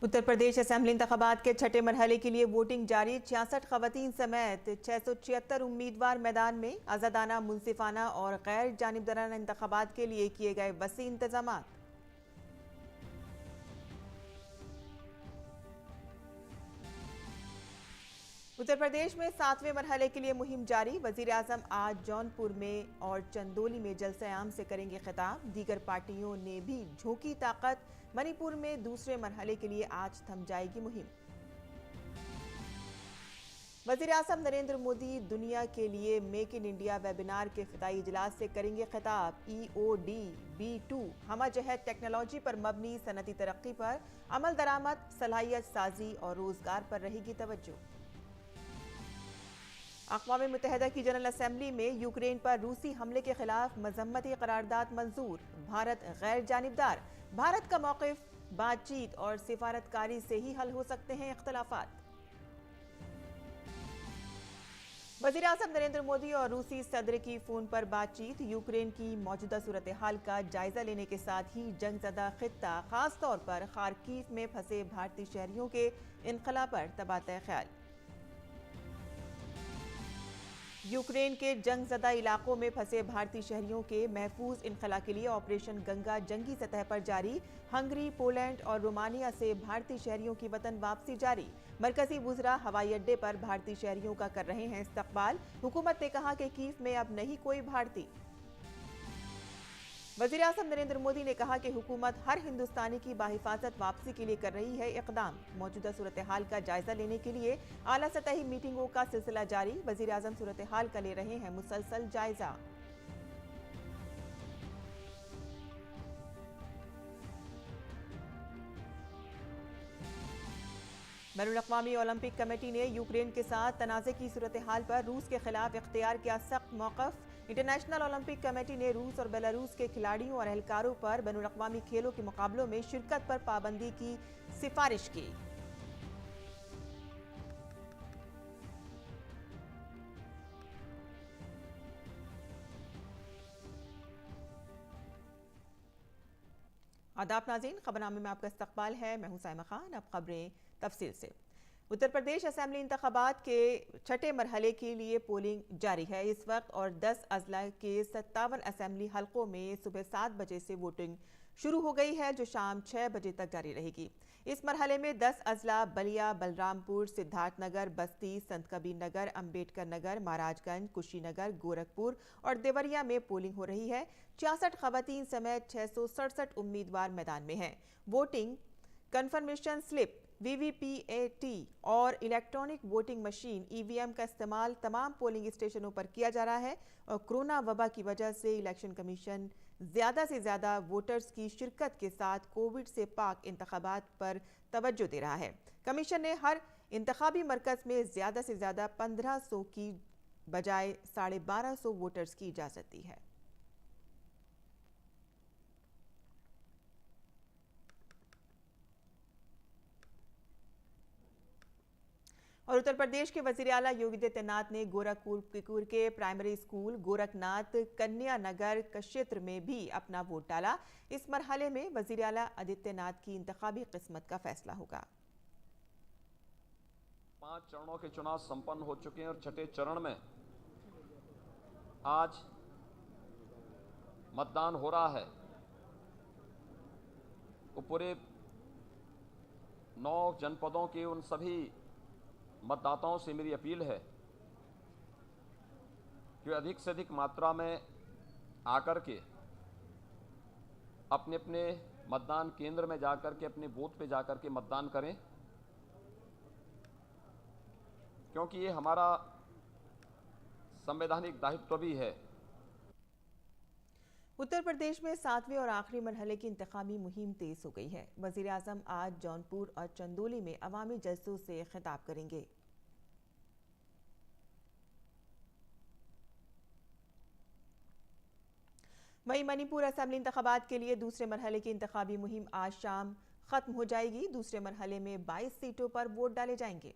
Uttar Pradesh assembly इंतखाबात के छठे मरहले के लिए वोटिंग जारी। 66 खवातीन समेत 676 उम्मीदवार मैदान में। आज़ादाना, मुनसिफाना और गैर जानिबदाराना इंतखाबात के लिए किए गए वसी इंतजाम। उत्तर प्रदेश में 7वें मरहले के लिए मुहिम जारी। वजीर आजम आज जौनपुर में और चंदौली में जलसे-आम से करेंगे खिताब। दीगर पार्टियों ने भी झोंकी ताकत। मणिपुर में दूसरे मरहले के लिए आज थम जाएगी मुहिम। वजीर आजम नरेंद्र मोदी दुनिया के लिए मेक इन इंडिया वेबिनार के इफ्तिताई इजलास से करेंगे खिताब। EOD-B2 हमजहत टेक्नोलॉजी पर मबनी सनती तरक्की पर अमल दरामद, सलाहियत साजी और रोजगार पर रहेगी तवज्जो। अक़वाम मुत्तहिदा की जनरल असेंबली में यूक्रेन पर रूसी हमले के खिलाफ मजम्मती करारदाद मंजूर। भारत गैर जानिबदार। भारत का मौक़िफ़ बातचीत और सिफारतकारी से ही हल हो सकते हैं इख्तलाफात। वज़ीर आज़म नरेंद्र मोदी और रूसी सदर की फ़ोन पर बातचीत। यूक्रेन की मौजूदा सूरत हाल का जायजा लेने के साथ ही जंगज़दा खित्ता, खास तौर पर खार्किव में फंसे भारतीय शहरियों के इनखला पर तबादला ख्याल। यूक्रेन के जंगज़दा इलाकों में फंसे भारतीय शहरियों के महफूज इनखला के लिए ऑपरेशन गंगा जंगी सतह पर जारी। हंगरी, पोलैंड और रोमानिया से भारतीय शहरियों की वतन वापसी जारी। मरकजी वुज़रा हवाई अड्डे पर भारतीय शहरियों का कर रहे हैं इस्तकबाल। हुकूमत ने कहा कि कीव में अब नहीं कोई भारतीय। वज़ीर आज़म नरेंद्र मोदी ने कहा कि हुकूमत हर हिंदुस्तानी की बाहिफाजत वापसी के लिए कर रही है इक़दाम। मौजूदा सूरत हाल का जायजा लेने के लिए आला सतही मीटिंगों का सिलसिला जारी। वज़ीर आज़म सूरत हाल का ले रहे हैं मुसलसल जायजा। बैनुल-अक़वामी ओलंपिक कमेटी ने यूक्रेन के साथ तनाज़े की सूरत हाल पर रूस के खिलाफ इख्तियार किया सख्त मौक़िफ़। इंटरनेशनल ओलंपिक कमेटी ने रूस और बेलारूस के खिलाड़ियों और एहलकारों पर बैनुल-अक़वामी खेलों के मुकाबलों में शिरकत पर पाबंदी की सिफारिश की। आदाब नाज़रीन, खबरनामे में आपका इस्तक़बाल है। मैं हूं साइमा खान। अब खबरें तफसील से। उत्तर प्रदेश असेंबली इंतखाबात के छठे मरहले के लिए पोलिंग जारी है इस वक्त, और 10 अजला के 57 असेंबली हलकों में सुबह 7 बजे से वोटिंग शुरू हो गई है, जो शाम 6 बजे तक जारी रहेगी। इस मरहले में 10 अजला बलिया, बलरामपुर, सिद्धार्थनगर, बस्ती, संत कबीर नगर, अम्बेडकर नगर, महाराजगंज, कुशीनगर, गोरखपुर और देवरिया में पोलिंग हो रही है। 66 खवातीन समेत 667 उम्मीदवार मैदान में हैं। वोटिंग कन्फर्मेशन स्लिप, VVPAT और इलेक्ट्रॉनिक वोटिंग मशीन EVM का इस्तेमाल तमाम पोलिंग स्टेशनों पर किया जा रहा है, और कोरोना वबा की वजह से इलेक्शन कमीशन ज़्यादा से ज़्यादा वोटर्स की शिरकत के साथ कोविड से पाक इंतखाबात पर तवज्जो दे रहा है। कमीशन ने हर इंतखाबी मरकज़ में ज़्यादा से ज़्यादा 1500 की बजाय 1250 वोटर्स की इजाज़त दी है। और उत्तर प्रदेश के वजीर आला योगी आदित्यनाथ ने गोरखपुर के प्राइमरी स्कूल गोरखनाथ कन्या नगर क्षेत्र में भी अपना वोट डाला। इस मरहले में वजीर आला आदित्यनाथ की इंतखाबी किस्मत का फैसला होगा। 5 चरणों के चुनाव संपन्न हो चुके हैं और छठे चरण में आज मतदान हो रहा है। पूरे 9 जनपदों के उन सभी मतदाताओं से मेरी अपील है कि अधिक से अधिक मात्रा में आकर के अपने अपने मतदान केंद्र में जाकर के, अपने बूथ पे जाकर के मतदान करें, क्योंकि ये हमारा संवैधानिक दायित्व भी है। उत्तर प्रदेश में 7वें और आखिरी मरहले की इंतखाबी मुहिम तेज हो गई है। वजीर आजम आज जौनपुर और चंदौली में अवामी जलसों से खिताब करेंगे। वहीं मणिपुर असेंबली इंतखाबात के लिए दूसरे मरहले की इंतखाबी मुहिम आज शाम खत्म हो जाएगी। दूसरे मरहले में 22 सीटों पर वोट डाले जाएंगे।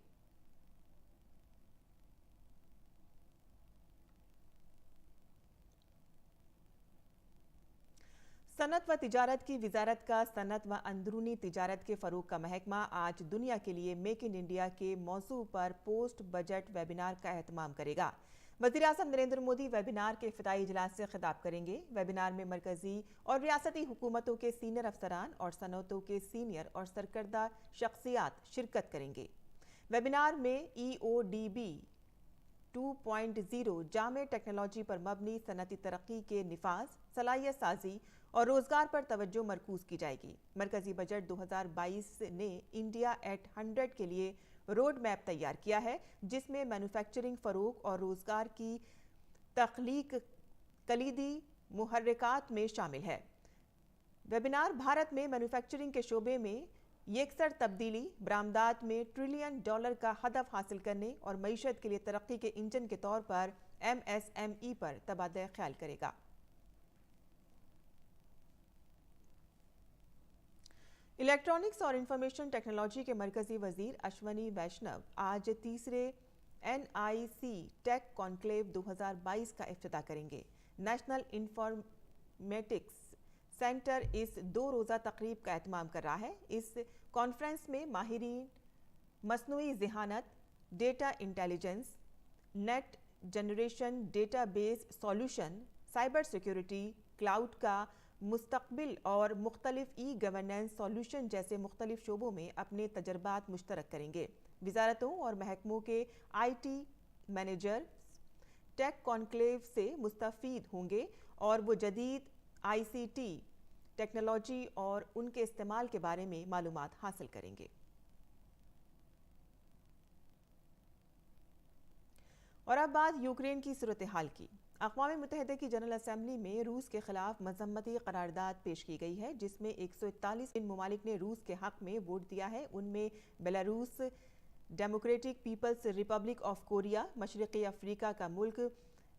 सनत व तिजारत की वजारत का सनत व अंदरूनी तिजारत के फ़रोग का महकमा आज दुनिया के लिए मेक इन इंडिया के मौजू पर पोस्ट बजट वेबिनार का एहतमाम करेगा। वज़ीर-ए-आज़म नरेंद्र मोदी वेबिनार के इफ्तिताई इजलास से खिताब करेंगे। वेबिनार में मरकजी और रियासती हुकूमतों के सीनियर अफसरान और सनतों के सीनियर और सरकर्दा शख्सियात शिरकत करेंगे। वेबिनार में EODB 2.0 जामे टेक्नोलॉजी पर मबनी सनती तरक्की के निफाज, सलाहियत साजी और रोजगार पर तवज्जो मरकूज की जाएगी। मरकजी बजट 2022 ने इंडिया एट 100 के लिए रोड मैप तैयार किया है, जिसमें मैन्युफैक्चरिंग फरोग और रोजगार की तख्लीक कलीदी मुहर्रिकात में शामिल है। वेबिनार भारत में मैन्युफैक्चरिंग के शोबे में यकसर तब्दीली, बरामदात में $1 ट्रिलियन का हदफ हासिल करने और मईशत के लिए तरक्की के इंजन के तौर पर MSME पर तबादला ख्याल करेगा। इलेक्ट्रॉनिक्स और इंफॉर्मेशन टेक्नोलॉजी के मरकजी वजीर अश्वनी वैष्णव आज तीसरे NIC टेक कॉन्क्लेव 2022 का इफ्तिताह करेंगे। नेशनल इंफॉर्मेटिक्स सेंटर इस 2 रोज़ा तकरीब का एहतमाम कर रहा है। इस कॉन्फ्रेंस में माहिरीन मसनूई ज़हानत, data intelligence, net generation database solution, cyber security, cloud का मुस्तकबिल और मुख्तलिफ गवर्नेंस सॉल्यूशन जैसे मुख्तलिफ शोबों में अपने तजर्बात मुश्तरक करेंगे। वजारतों और महकमों के IT मैनेजर टेक कॉन्क्लेव से मुस्तफीद होंगे और वो जदीद ICT टेक्नोलॉजी और उनके इस्तेमाल के बारे में मालूमात हासिल करेंगे। और अब बात यूक्रेन की सूरत हाल की। अक़वाम मुत्तहिदा की जनरल असम्बली में रूस के खिलाफ मजम्मती करारदाद पेश की गई है, जिसमें 141 ममालिक ने रूस के हक में वोट दिया है। उनमें Belarus, democratic people's republic of Korea, मशरक़ी अफ्रीका का मुल्क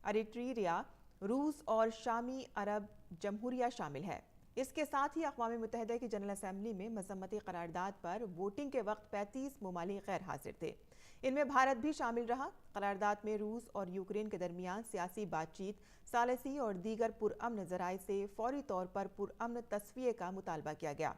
अरिट्रिया, रूस और शामी अरब जमहूरिया शामिल है। इसके साथ ही अक़वाम मुत्तहिदा की जनरल असम्बली में मजम्मती करारदाद पर वोटिंग के वक्त 35 ममालिक गैर हाजिर थे। इनमें भारत भी शामिल रहा। करारदाद में रूस और यूक्रेन के दरमियान सियासी बातचीत, सालसी और दीगर पुरअमन ज़राए से फौरी तौर पर पुरअमन तस्फिये का मुतालबा किया गया।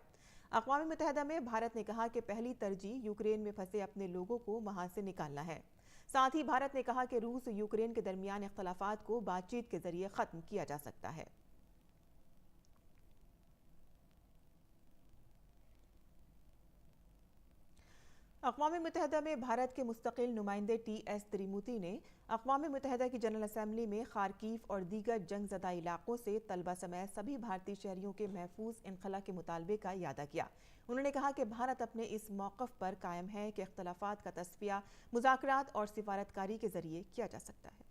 अक़वाम मुत्तहिदा में भारत ने कहा कि पहली तरजीह यूक्रेन में फंसे अपने लोगों को वहाँ से निकालना है। साथ ही भारत ने कहा कि रूस यूक्रेन के दरमियान इख्तलाफात को बातचीत के जरिए ख़त्म किया जा सकता है। अक़वाम मुत्तहिदा में भारत के मुस्तकिल नुमाइंदे TS त्रिमूर्ति ने अक़वाम मुत्तहिदा की जनरल असम्बली में खारकीव और दीगर जंगज़दा इलाकों से तलबा समेत सभी भारतीय शहरियों के महफूज इनखला के मुतालबे का इयादा किया। उन्होंने कहा कि भारत अपने इस मौक़िफ़ पर कायम है कि इख्तलाफात का तस्फिया मुज़ाकरात और सिफारतकारी के जरिए किया जा सकता है।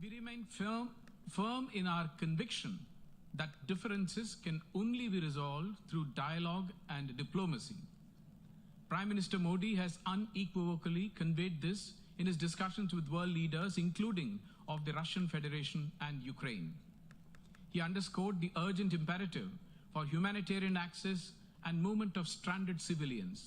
We remain firm in our conviction that differences can only be resolved through dialogue and diplomacy. Prime Minister Modi has unequivocally conveyed this in his discussions with world leaders, including of the Russian Federation and Ukraine. He underscored the urgent imperative for humanitarian access and movement of stranded civilians.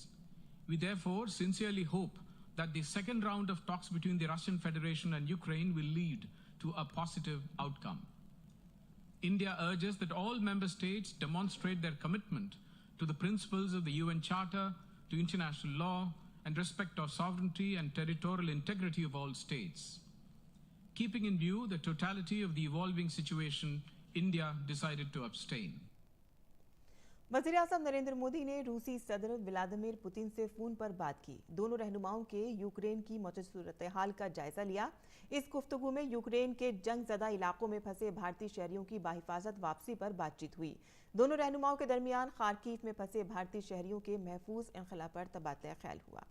We therefore sincerely hope that the second round of talks between the Russian Federation and Ukraine will lead to a positive outcome. India urges that all member states demonstrate their commitment to the principles of the UN Charter, to international law, and respect of sovereignty and territorial integrity of all states. Keeping in view the totality of the evolving situation, India decided to abstain. वज़ीर-ए-आज़म नरेंद्र मोदी ने रूसी सदर Vladimir Putin से phone पर बात की। दोनों रहनुमाओं के यूक्रेन की मौजूदा सूरत हाल का जायजा लिया। इस गुफ्तगू में यूक्रेन के जंगज़दा इलाकों में फंसे भारतीय शहरियों की बाहिफाजत वापसी पर बातचीत हुई। दोनों रहनुमाओं के दरमियान खारकीव में फंसे भारतीय शहरियों के महफूज इनखला पर तबादला ख्याल हुआ।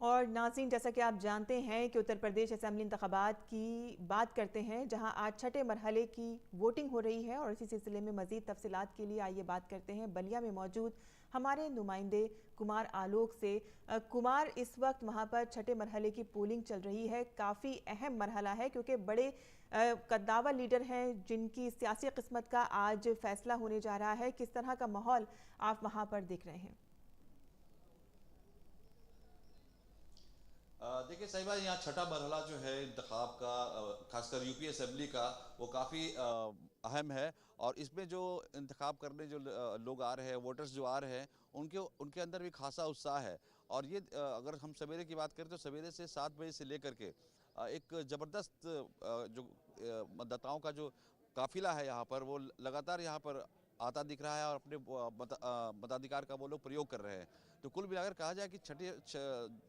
और नाज़रीन, जैसा कि आप जानते हैं कि उत्तर प्रदेश असेंबली इंतखाबात की बात करते हैं, जहां आज छठे मरहले की वोटिंग हो रही है। और इसी सिलसिले में मज़ीद तफसीलात के लिए आइए बात करते हैं बलिया में मौजूद हमारे नुमाइंदे कुमार आलोक से। कुमार, इस वक्त वहां पर छठे मरहले की पोलिंग चल रही है। काफ़ी अहम मरहला है क्योंकि बड़े कद्दावर लीडर हैं जिनकी सियासी किस्मत का आज फैसला होने जा रहा है। किस तरह का माहौल आप वहां पर देख रहे हैं? देखिए साहिबा, यहाँ छठा मरहला जो है इंतखाब का, खासकर यूपी असेंबली का, वो काफ़ी अहम है। और इसमें जो इंतखाब करने जो लोग आ रहे हैं, वोटर्स जो आ रहे हैं, उनके उनके अंदर भी खासा उत्साह है। और ये अगर हम सवेरे की बात करें तो सवेरे से 7 बजे से लेकर के एक ज़बरदस्त जो मतदाताओं का जो काफिला है यहाँ पर, वो लगातार यहाँ पर आता दिख रहा है और अपने मताधिकार का वो लोग प्रयोग कर रहे हैं। तो कुल मिलाकर कहा जाए कि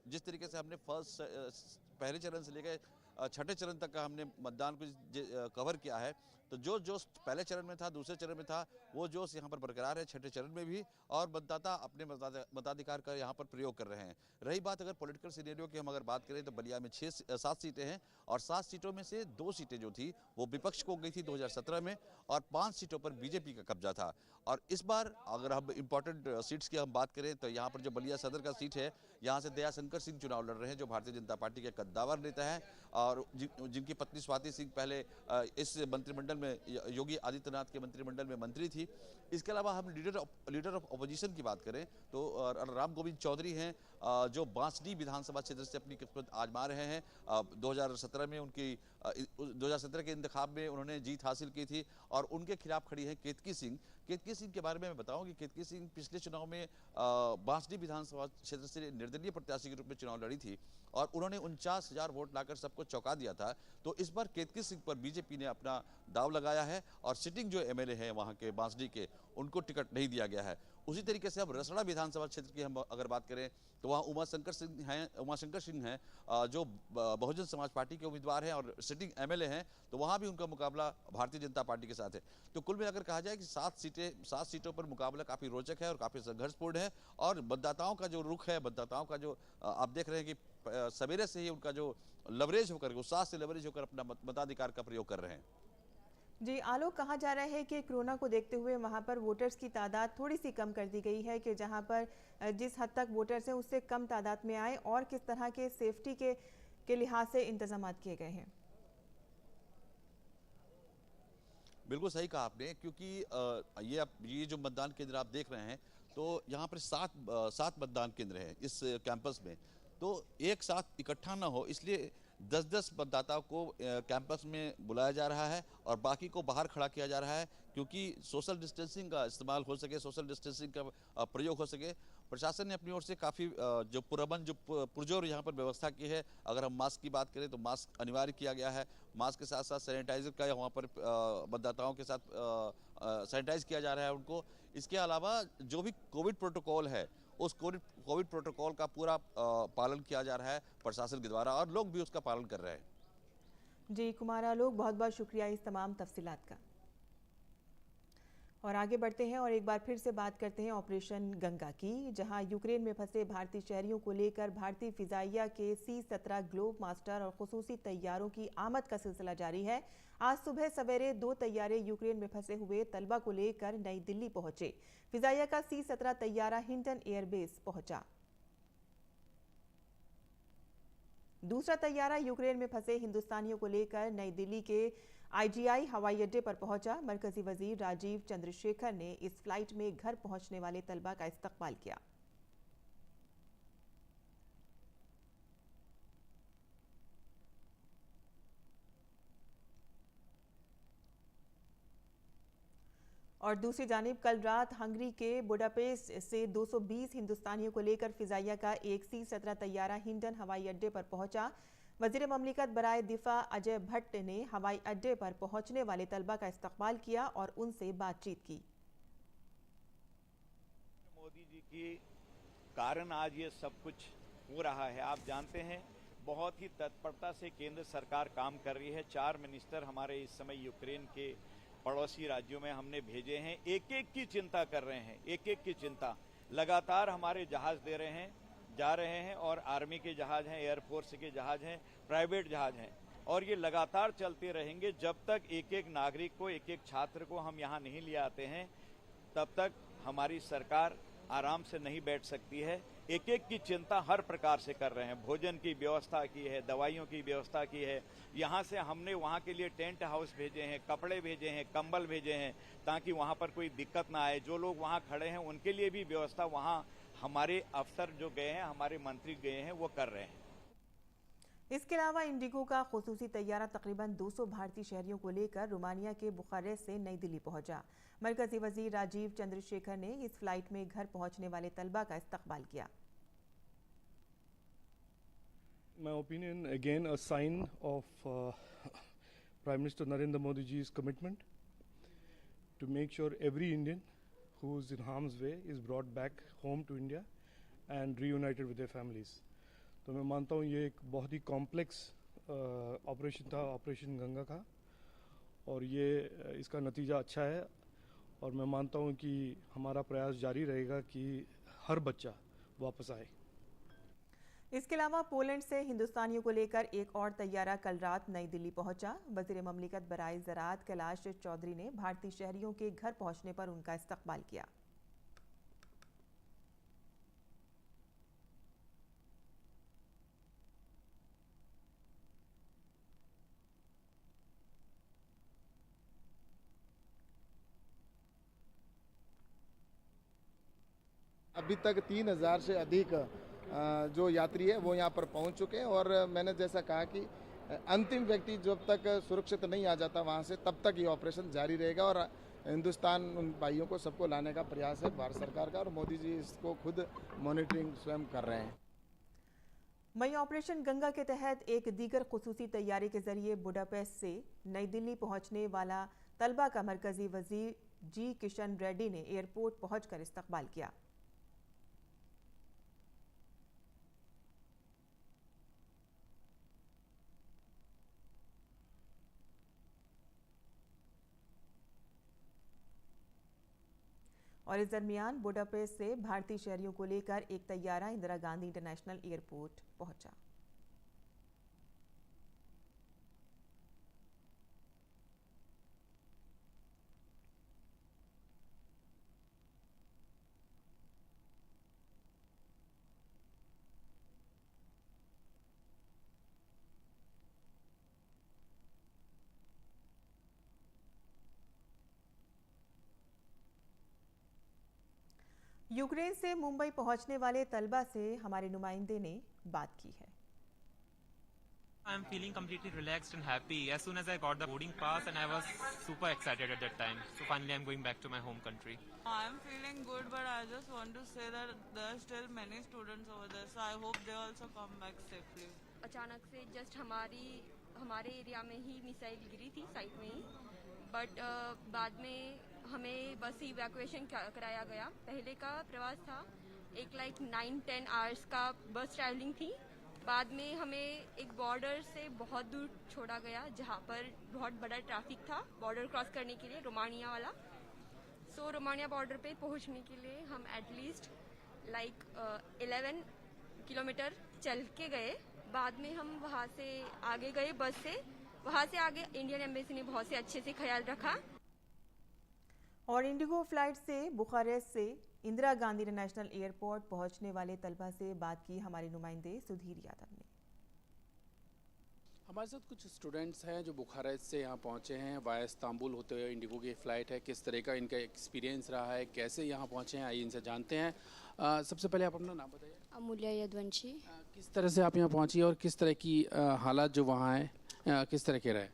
जिस तरीके से हमने पहले चरण से लेकर छठे चरण तक का हमने मतदान को कवर किया है, तो जो जोश पहले चरण में था, दूसरे चरण में था, वो जोश यहाँ पर बरकरार है छठे चरण में भी। और मतदाता अपने मताधिकार का यहाँ पर प्रयोग कर रहे हैं। रही बात अगर पॉलिटिकल सिनेरियो की हम अगर बात करें तो बलिया में 7 सीटें हैं और 7 सीटों में से 2 सीटें जो थी वो विपक्ष को गई थी 2017 में, और 5 सीटों पर बीजेपी का कब्जा था। और इस बार अगर हम इंपॉर्टेंट सीट्स की हम बात करें तो यहाँ पर जो बलिया सदर का सीट है, यहाँ से दयाशंकर सिंह चुनाव लड़ रहे हैं, जो भारतीय जनता पार्टी के कद्दावर नेता हैं और जिनकी पत्नी स्वाति सिंह पहले इस मंत्रिमंडल में, योगी आदित्यनाथ के मंत्रिमंडल में मंत्री थी। इसके अलावा हम लीडर ऑफ अपोजिशन की बात करें तो राम गोविंद चौधरी हैं, जो बांसडी विधानसभा क्षेत्र से अपनी किस्मत आजमा रहे हैं। 2017 में 2017 के इंतखाब में उन्होंने जीत हासिल की थी और उनके खिलाफ खड़ी है केतकी सिंह। केतकी सिंह के बारे में मैं बताऊं कि केतकी सिंह पिछले चुनाव में बांसडी विधानसभा क्षेत्र से निर्दलीय प्रत्याशी के रूप में चुनाव लड़ी थी और उन्होंने 49,000 वोट लाकर सबको चौंका दिया था। तो इस बार केतकी सिंह पर बीजेपी ने अपना दाव लगाया है और सिटिंग जो एमएलए हैं वहां के बांसडी के, उनको टिकट नहीं दिया गया है। उसी तरीके से अब रसड़ा विधानसभा क्षेत्र की हम अगर बात करें तो वहाँ उमाशंकर सिंह हैं, जो बहुजन समाज पार्टी के उम्मीदवार हैं और सिटिंग एमएलए हैं। तो वहाँ भी उनका मुकाबला भारतीय जनता पार्टी के साथ है। तो कुल मिलाकर कहा जाए कि 7 सीटों पर मुकाबला काफ़ी रोचक है और काफ़ी संघर्षपूर्ण है। और मतदाताओं का जो रुख है, मतदाताओं का जो आप देख रहे हैं कि सवेरे से ही उनका जो लवरेज होकर, उत्साह से लवरेज होकर अपना मताधिकार का प्रयोग कर रहे हैं। जी आलोक, कहा जा रहा है कि कोरोना को देखते हुए वहां पर वोटर्स की तादाद थोड़ी सी कम कर दी गई है कि जहां पर जिस हद तक वोटर्स हैं उससे कम तादाद में आए, और किस तरह के सेफ्टी के लिहाज से इंतजाम किए गए हैं। बिल्कुल सही कहा आपने, क्योंकि ये जो मतदान केंद्र आप देख रहे हैं तो यहाँ पर 7 मतदान केंद्र हैं इस कैंपस में। तो एक साथ इकट्ठा ना हो इसलिए 10-10 मतदाताओं को कैंपस में बुलाया जा रहा है और बाकी को बाहर खड़ा किया जा रहा है, क्योंकि सोशल डिस्टेंसिंग का इस्तेमाल हो सके, सोशल डिस्टेंसिंग का प्रयोग हो सके। प्रशासन ने अपनी ओर से काफ़ी जो पुरजोर यहाँ पर व्यवस्था की है। अगर हम मास्क की बात करें तो मास्क अनिवार्य किया गया है। मास्क के साथ साथ सैनिटाइजर का वहाँ पर मतदाताओं के साथ सैनिटाइज किया जा रहा है उनको। इसके अलावा जो भी कोविड प्रोटोकॉल है, उस कोविड प्रोटोकॉल का पूरा पालन किया जा रहा है प्रशासन के द्वारा और लोग भी उसका पालन कर रहे हैं। जी कुमार आलोक, बहुत बहुत शुक्रिया इस तमाम तफसीलात का। और आगे बढ़ते हैं और एक बार फिर से बात करते हैं ऑपरेशन गंगा की, जहां यूक्रेन में फंसे भारतीय शहरियों को लेकर भारतीय फिजाइया के C-17 ग्लोब मास्टर और खुसूसी तैयारों की आमद का सिलसिला जारी है। आज सुबह सवेरे 2 तैयारे यूक्रेन में फंसे हुए तलबा को लेकर नई दिल्ली पहुंचे। फिजाइया का C-17 तैयारा हिंडन एयरबेस पहुंचा। दूसरा तैयारा यूक्रेन में फंसे हिंदुस्तानियों को लेकर नई दिल्ली के IGI हवाई अड्डे पर पहुंचा। मरकजी वजीर राजीव चंद्रशेखर ने इस फ्लाइट में घर पहुंचने वाले तलबा का इस्तकबाल किया। और दूसरी जानिब कल रात हंगरी के बुडापेस्ट से 220 हिंदुस्तानियों को लेकर फिजाइया का एक C-17 तैयारा हिंडन हवाई अड्डे पर पहुंचा। वजीर ममलिकत बराए दिफा अजय भट्ट ने हवाई अड्डे पर पहुंचने वाले तलबा का इस्तकबाल किया और उनसे बातचीत की। मोदी जी के कारण आज ये सब कुछ हो रहा है। आप जानते हैं बहुत ही तत्परता से केंद्र सरकार काम कर रही है। 4 मिनिस्टर हमारे इस समय यूक्रेन के पड़ोसी राज्यों में हमने भेजे हैं। एक एक की चिंता कर रहे हैं, एक एक की चिंता। लगातार हमारे जहाज जा रहे हैं और आर्मी के जहाज हैं, एयरफोर्स के जहाज हैं, प्राइवेट जहाज हैं, और ये लगातार चलते रहेंगे जब तक एक एक नागरिक को, एक एक छात्र को हम यहाँ नहीं ले आते हैं, तब तक हमारी सरकार आराम से नहीं बैठ सकती है। एक एक की चिंता हर प्रकार से कर रहे हैं। भोजन की व्यवस्था की है, दवाइयों की व्यवस्था की है। यहाँ से हमने वहाँ के लिए टेंट हाउस भेजे हैं, कपड़े भेजे हैं, कंबल भेजे हैं, ताकि वहाँ पर कोई दिक्कत ना आए। जो लोग वहाँ खड़े हैं उनके लिए भी व्यवस्था वहाँ हमारे अफसर जो गए हैं, हमारे मंत्री गए हैं, वो कर रहे हैं। इसके अलावा इंडिगो का खुसूसी तैयारा तकरीबन 200 भारतीय शहरियों को लेकर रोमानिया के बुखारेस्ट से नई दिल्ली पहुंचा। मरकजी वजीर राजीव चंद्रशेखर ने इस फ्लाइट में घर पहुंचने वाले तलबा का इस्तकबाल किया। My opinion, again, a sign of Prime Minister Narendra Modi ji's commitment to make sure every Indian who is in harm's way is brought back home to India and reunited with their families. तो मैं मानता हूँ ये एक बहुत ही complex operation था, operation Ganga का, और ये इसका नतीजा अच्छा है। और मैं मानता हूँ कि हमारा प्रयास जारी रहेगा कि हर बच्चा वापस आए। इसके अलावा पोलैंड से हिंदुस्तानियों को लेकर एक और तैयारा कल रात नई दिल्ली पहुंचा। वजीर ममलिकत बराए ज़राअत कैलाश चौधरी ने भारतीय शहरियों के घर पहुंचने पर उनका इस्तकबाल किया। अभी तक 3000 से अधिक जो यात्री है वो यहाँ पर पहुँच चुके हैं, और मैंने जैसा कहा कि अंतिम व्यक्ति जब तक सुरक्षित नहीं आ जाता वहाँ से, तब तक ये ऑपरेशन जारी रहेगा। और हिंदुस्तान उन भाइयों को सबको लाने का प्रयास है भारत सरकार का, और मोदी जी इसको खुद मॉनिटरिंग स्वयं कर रहे हैं। वहीं ऑपरेशन गंगा के तहत एक दीगर खुसूसी तैयारी के जरिए बुडापेस्ट से नई दिल्ली पहुंचने वाला तलबा का मरकजी वजीर जी किशन रेड्डी ने एयरपोर्ट पहुंचकर इस्तकबाल किया। और इस दरमियान बुडापेस्ट से भारतीय शहरियों को लेकर एक तैयारा इंदिरा गांधी इंटरनेशनल एयरपोर्ट पहुंचा। यूक्रेन से मुंबई पहुंचने वाले तलबा से हमारे नुमाइंदे ने बात की है। I'm feeling completely relaxed and happy. As soon as I got the boarding pass, and I was super excited at that time. So finally, I'm going back to my home country. I'm feeling good, but I just want to say that there are still many students over there. So I hope they also come back safely. अचानक से just हमारे area में ही missile गिरी थी, side में ही, but बाद में हमें बस इवैक्यूएशन कराया गया। पहले का प्रवास था एक 9-10 आवर्स का बस ट्रैवलिंग थी। बाद में हमें एक बॉर्डर से बहुत दूर छोड़ा गया, जहाँ पर बहुत बड़ा ट्रैफिक था बॉर्डर क्रॉस करने के लिए, रोमानिया वाला। सो रोमानिया बॉर्डर पे पहुँचने के लिए हम एटलीस्ट 11 किलोमीटर चल के गए। बाद में हम वहाँ से आगे गए बस से। वहाँ से आगे इंडियन एम्बेसी ने बहुत से अच्छे से ख्याल रखा। और इंडिगो फ्लाइट से बुखारेस्ट से इंदिरा गांधी इंटरनेशनल एयरपोर्ट पहुंचने वाले तलबा से बात की हमारे नुमाइंदे सुधीर यादव ने। हमारे साथ कुछ स्टूडेंट्स हैं जो बुखारेस्ट से यहाँ पहुँचे हैं वाया इस्तांबुल होते हुए। इंडिगो की फ़्लाइट है, किस तरह का इनका एक्सपीरियंस रहा है, कैसे यहाँ पहुँचे हैं, आइए इनसे जानते हैं। सबसे पहले आप अपना नाम बताइए। अमूल्या यदवंशी। किस तरह से आप यहाँ पहुँची और किस तरह की हालात जो वहाँ हैं किस तरह के रहे?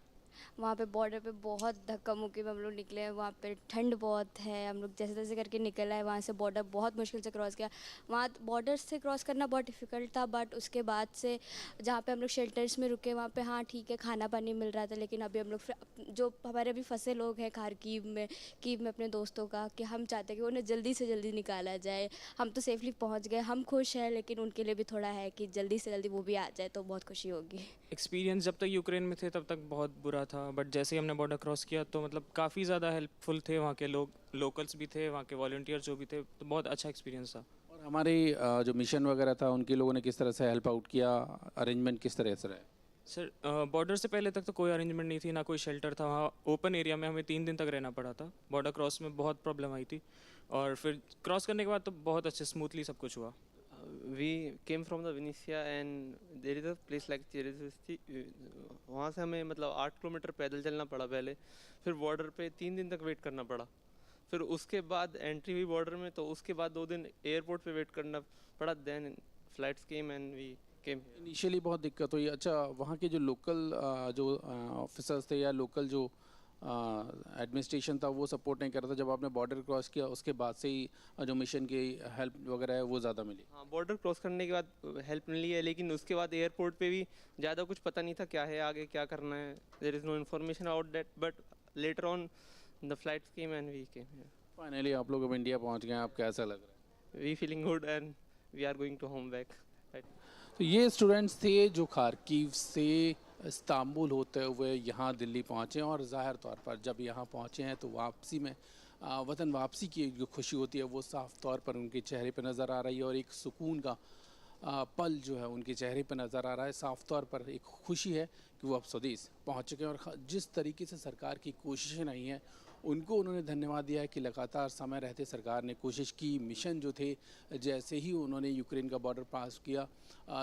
वहाँ पे बॉर्डर पे बहुत धक्का मुक्की में हम लोग निकले हैं। वहाँ पे ठंड बहुत है, हम लोग जैसे तैसे करके निकल आए। वहाँ से बॉर्डर बहुत मुश्किल से क्रॉस किया। वहाँ बॉर्डर से क्रॉस करना बहुत डिफ़िकल्ट था, बट उसके बाद से जहाँ पे हम लोग शेल्टर्स में रुके वहाँ पे हाँ ठीक है, खाना पानी मिल रहा था। लेकिन अभी हम लोग जो हमारे अभी फंसे लोग हैं कीव में अपने दोस्तों का, कि हम चाहते हैं कि उन्हें जल्दी से जल्दी निकाला जाए। हम तो सेफली पहुँच गए, हम खुश हैं, लेकिन उनके लिए भी थोड़ा है कि जल्दी से जल्दी वो भी आ जाए तो बहुत खुशी होगी। एक्सपीरियंस जब तक यूक्रेन में थे तब तक बहुत बुरा था, बट जैसे ही हमने बॉर्डर क्रॉस किया तो मतलब काफ़ी ज़्यादा हेल्पफुल थे वहाँ के लोग, लोकल्स भी थे, वहाँ के वॉलंटियर जो भी थे, तो बहुत अच्छा एक्सपीरियंस था। और हमारे जो मिशन वगैरह था उनके लोगों ने किस तरह से हेल्प आउट किया, अरेंजमेंट किस तरह से रहा? सर बॉर्डर से पहले तक तो कोई अरेंजमेंट नहीं थी, ना कोई शेल्टर था। वहाँ ओपन एरिया में हमें 3 दिन तक रहना पड़ा था। बॉर्डर क्रॉस में बहुत प्रॉब्लम आई थी, और फिर क्रॉस करने के बाद तो बहुत अच्छे स्मूथली सब कुछ हुआ। We came from the Venetia and there is a place like Cherezovsky। वहाँ से हमें मतलब 8 किलोमीटर पैदल चलना पड़ा पहले, फिर बॉर्डर पे 3 दिन तक वेट करना पड़ा, फिर उसके बाद एंट्री हुई बॉर्डर में, तो उसके बाद 2 दिन एयरपोर्ट पे वेट करना पड़ा। Then flights came and we came. Initially बहुत दिक्कत हुई। अच्छा, वहाँ के जो लोकल जो ऑफिसर्स थे या लोकल जो एडमिनिस्ट्रेशन था वो सपोर्ट नहीं कर रहा था जब आपने बॉर्डर क्रॉस किया, उसके बाद से ही जो मिशन की हेल्प वगैरह है वो ज़्यादा मिली? हाँ, बॉर्डर क्रॉस करने के बाद हेल्प मिली है, लेकिन उसके बाद एयरपोर्ट पे भी ज़्यादा कुछ पता नहीं था क्या है आगे क्या करना है. There is no information about that, but later on the flights came and we came here. Finally आप लोग अब इंडिया पहुँच गए हैं, आप कैसा लग रहा है? We feeling good and we are going to home back. तो ये स्टूडेंट्स थे जो खारकीव से इस्तांबुल होते हुए यहाँ दिल्ली पहुँचे, और ज़ाहिर तौर पर जब यहाँ पहुँचे हैं तो वापसी में वतन वापसी की जो खुशी होती है वो साफ़ तौर पर उनके चेहरे पर नज़र आ रही है, और एक सुकून का पल जो है उनके चेहरे पर नज़र आ रहा है। साफ़ तौर पर एक खुशी है कि वो अब स्वदेश पहुँच चुके हैं, और जिस तरीके से सरकार की कोशिशें रही हैं उनको उन्होंने धन्यवाद दिया है कि लगातार समय रहते सरकार ने कोशिश की। मिशन जो थे, जैसे ही उन्होंने यूक्रेन का बॉर्डर पास किया,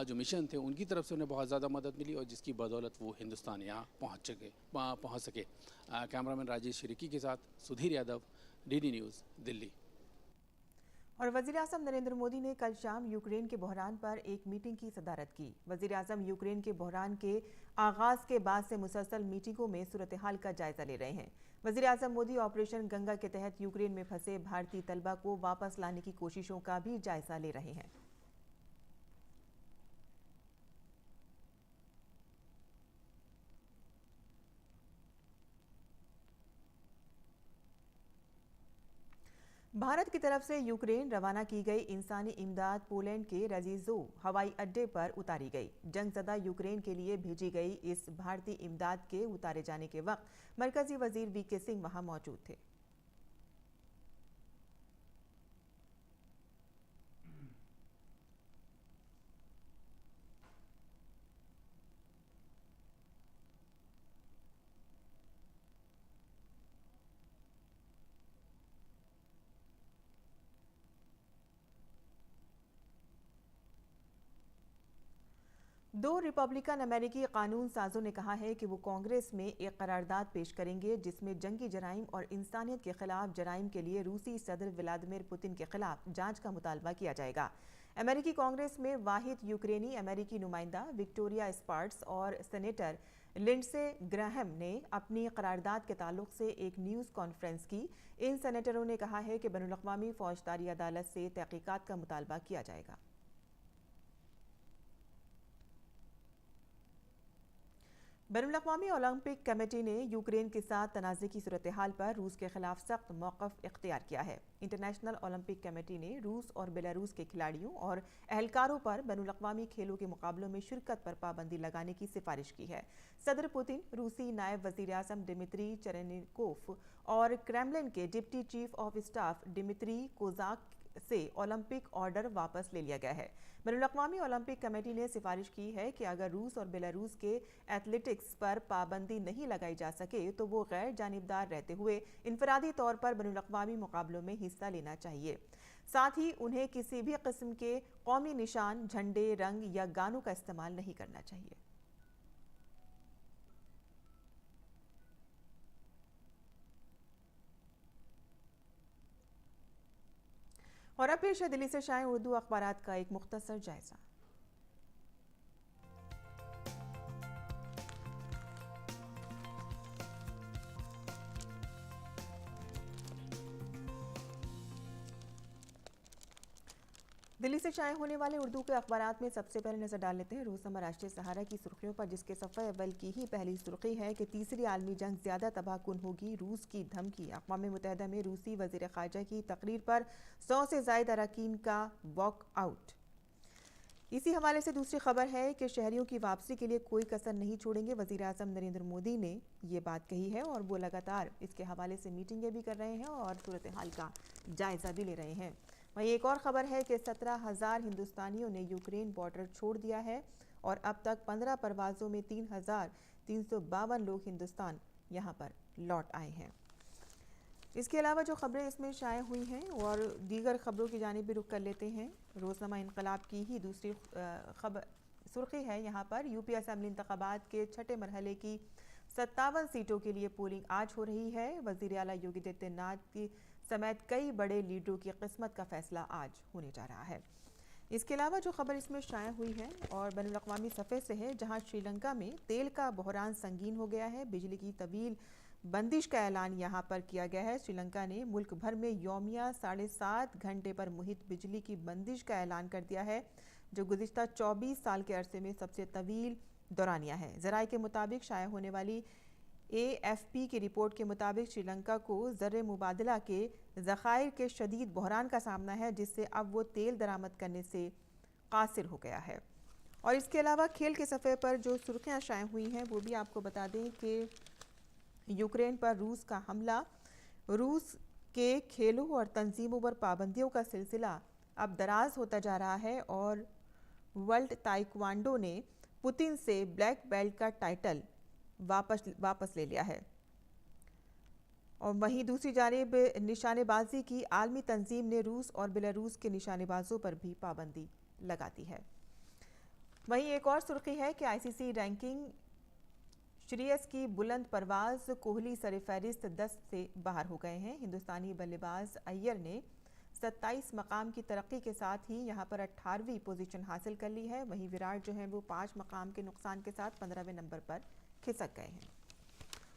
जो मिशन थे उनकी तरफ से उन्हें बहुत ज़्यादा मदद मिली, और जिसकी बदौलत वो हिंदुस्तान यहाँ पहुँच सके। कैमरामैन राजेश शिरीकी के साथ सुधीर यादव, DD न्यूज़, दिल्ली। और वज़ीर-ए-आज़म नरेंद्र मोदी ने कल शाम यूक्रेन के बहरान पर एक मीटिंग की सदारत की। वज़ीर-ए-आज़म यूक्रेन के बहरान के आगाज़ के बाद से मुसलसल मीटिंगों में सूरत हाल का जायजा ले रहे हैं। वज़ीर-ए-आज़म मोदी ऑपरेशन गंगा के तहत यूक्रेन में फंसे भारतीय तलबा को वापस लाने की कोशिशों का भी जायजा ले रहे हैं। भारत की तरफ से यूक्रेन रवाना की गई इंसानी इमदाद पोलैंड के रजीजो हवाई अड्डे पर उतारी गई। जंगज़दा यूक्रेन के लिए भेजी गई इस भारतीय इमदाद के उतारे जाने के वक्त मरकजी वजीर VK सिंह वहां मौजूद थे। दो रिपब्लिकन अमेरिकी कानून साजों ने कहा है कि वो कांग्रेस में एक करारदाद पेश करेंगे जिसमें जंगी जराइम और इंसानियत के खिलाफ जराइम के लिए रूसी सदर व्लादिमीर पुतिन के खिलाफ जांच का मुतालबा किया जाएगा। अमेरिकी कांग्रेस में वाहिद यूक्रेनी अमेरिकी नुमाइंदा विक्टोरिया स्पार्ट्स और सेनेटर लिंडसे ग्राहम ने अपनी करारदाद के ताल्लुक से एक न्यूज़ कॉन्फ्रेंस की। इन सेनेटरों ने कहा है कि बैनुल-अक़वामी फौजदारी अदालत से तहकीकात का मुतालबा किया जाएगा। बैनुल-अक़वामी ओलंपिक कमेटी ने यूक्रेन के साथ तनाज़े की सूरत हाल पर रूस के खिलाफ सख्त मौक़िफ़ इख्तियार किया है। इंटरनेशनल ओलंपिक कमेटी ने रूस और बेलारूस के खिलाड़ियों और एहलकारों पर बैनुल-अक़वामी खेलों के मुकाबलों में शिरकत पर पाबंदी लगाने की सिफारिश की है। सदर पुतिन, रूसी नायब वज़ीर-ए-आज़म डिमित्री चेरेनिकोव और क्रेमलिन के deputy chief of staff Dmitry Kozak से ओलंपिक ऑर्डर वापस ले लिया गया है। बैनुल-अक़वामी ओलंपिक कमेटी ने सिफारिश की है कि अगर रूस और बेलारूस के एथलेटिक्स पर पाबंदी नहीं लगाई जा सके तो वो गैर जानिबदार रहते हुए इनफरादी तौर पर बैनुल-अक़वामी मुकाबलों में हिस्सा लेना चाहिए। साथ ही उन्हें किसी भी किस्म के कौमी निशान, झंडे, रंग या गानों का इस्तेमाल नहीं करना चाहिए। और अब पेश है दिल्ली से शाये उर्दू अखबारात का एक मुख्तसर जायजा। दिल्ली से शाये होने वाले उर्दू के अखबारात में सबसे पहले नजर डाल लेते हैं रोजनामा राष्ट्रीय सहारा की सुर्खियों पर, जिसके सफ़े अव्वल की ही पहली सुर्खी है कि तीसरी आलमी जंग ज्यादा तबाहकुन होगी, रूस की धमकी। अक़वाम मुत्तहिदा में रूसी वज़ीर ख़ारजा की तकरीर पर 100 से ज़ायद अरकान का वॉक आउट। इसी हवाले से दूसरी खबर है कि शहरियों की वापसी के लिए कोई कसर नहीं छोड़ेंगे। वज़ीर-ए-आज़म नरेंद्र मोदी ने ये बात कही है और वो लगातार इसके हवाले से मीटिंगें भी कर रहे हैं और सूरत हाल का जायजा भी ले रहे हैं। वहीं एक और ख़बर है कि 17,000 हिंदुस्तानियों ने यूक्रेन बॉर्डर छोड़ दिया है और अब तक 15 परवाज़ों में 3,352 लोग हिंदुस्तान यहाँ पर लौट आए हैं। इसके अलावा जो खबरें इसमें शाये हुई हैं और दीगर खबरों की जानिब भी रुख कर लेते हैं। रोज़नामा इनकलाब की ही दूसरी खबर सुर्खी है यहाँ पर, यूपी असेंबली इंतखाबात के छठे मरहले की 57 सीटों के लिए पोलिंग आज हो रही है। वज़ीर आला योगी आदित्यनाथ की समेत कई बड़े लीडरों की किस्मत का फैसला आज होने जा रहा है। इसके अलावा जो खबर इसमें शाया हुई है और बैनुल-अक़वामी सफ़े से है, जहां श्रीलंका में तेल का बहरान संगीन हो गया है। बिजली की तवील बंदिश का ऐलान यहां पर किया गया है। श्रीलंका ने मुल्क भर में यौमिया 7.5 घंटे पर मुहित बिजली की बंदिश का ऐलान कर दिया है, जो गुज़िश्ता 24 साल के अरसे में सबसे तवील दौरानिया है। ज़राए के मुताबिक शाया होने वाली AFP की रिपोर्ट के मुताबिक श्रीलंका को ज़र मुबादला के ज़खायर के शदीद बहरान का सामना है, जिससे अब वो तेल दरामद करने से कासिर हो गया है। और इसके अलावा खेल के सफ़े पर जो सुर्खियाँ शाया हुई हैं वो भी आपको बता दें कि यूक्रेन पर रूस का हमला, रूस के खेलों और तंजीमों पर पाबंदियों का सिलसिला अब दराज होता जा रहा है और वर्ल्ड ताइक्वांडो ने पुतिन से ब्लैक बेल्ट का टाइटल वापस ले लिया है। और वहीं दूसरी जानिब निशानेबाजी की आलमी तंजीम ने रूस और बेलारूस के निशानेबाजों पर भी पाबंदी लगा दी है। वहीं एक और सुर्खी है कि ICC रैंकिंग श्रेयस की बुलंद परवाज, कोहली सरे फहरिस्त 10 से बाहर हो गए हैं। हिंदुस्तानी बल्लेबाज अय्यर ने 27 मकाम की तरक्की के साथ ही यहां पर 18वीं पोजीशन हासिल कर ली है। वहीं विराट जो है वो 5 मकाम के नुकसान के साथ 15वें नंबर पर खिसक गए हैं।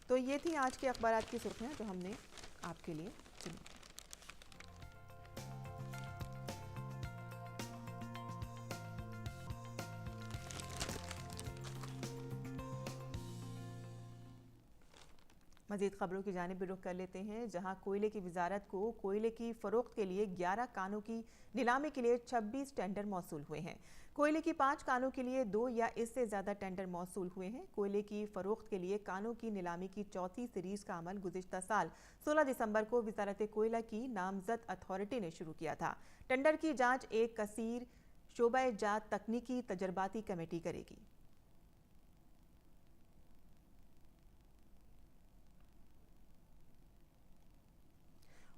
तो ये थी आज के अखबारात की सुर्खियां जो हमने आपके लिए चुनी। मज़ीद खबरों की जानिब भी रुख कर लेते हैं, जहां कोयले की वजारत को कोयले की फ़रोख्त के लिए 11 कानों की नीलामी के लिए 26 टेंडर मौसूल हुए हैं। कोयले की 5 कानों के लिए 2 या इससे ज़्यादा टेंडर मौसूल हुए हैं। कोयले की फ़रोख्त के लिए कानों की नीलामी की चौथी सीरीज़ का अमल गुज़िश्ता साल 16 दिसंबर को वज़ारत कोयला की नामज़द अथॉरिटी ने शुरू किया था। टेंडर की जाँच एक कसीर शोबा-ए-जात तकनीकी तजर्बाती कमेटी करेगी।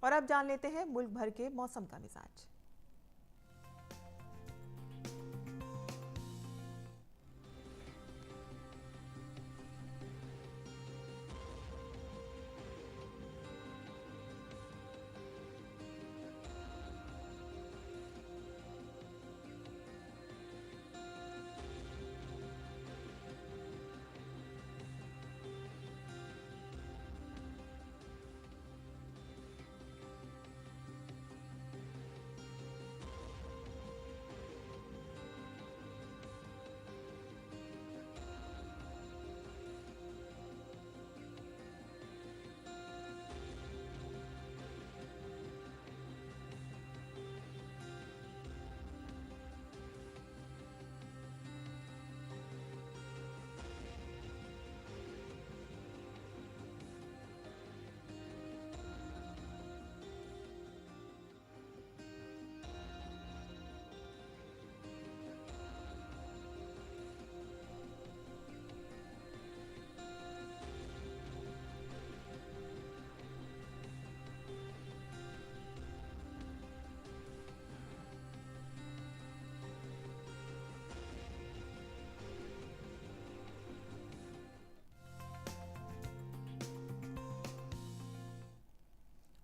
और अब जान लेते हैं मुल्क भर के मौसम का मिजाज।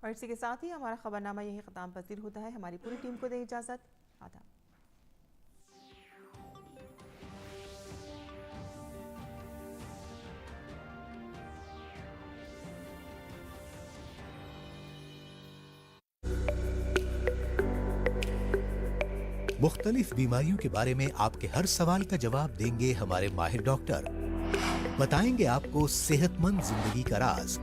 और इसी के साथ ही हमारा खबरनामा यही ख़त्म पसीर होता है। हमारी पूरी टीम को दे इजाज़त। आदाब। मुख्तलिफ बीमारियों के बारे में आपके हर सवाल का जवाब देंगे हमारे माहिर डॉक्टर। बताएंगे आपको सेहतमंद जिंदगी का राज,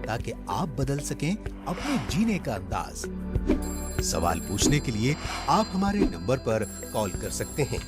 ताकि आप बदल सकें अपने जीने का अंदाज। सवाल पूछने के लिए आप हमारे नंबर पर कॉल कर सकते हैं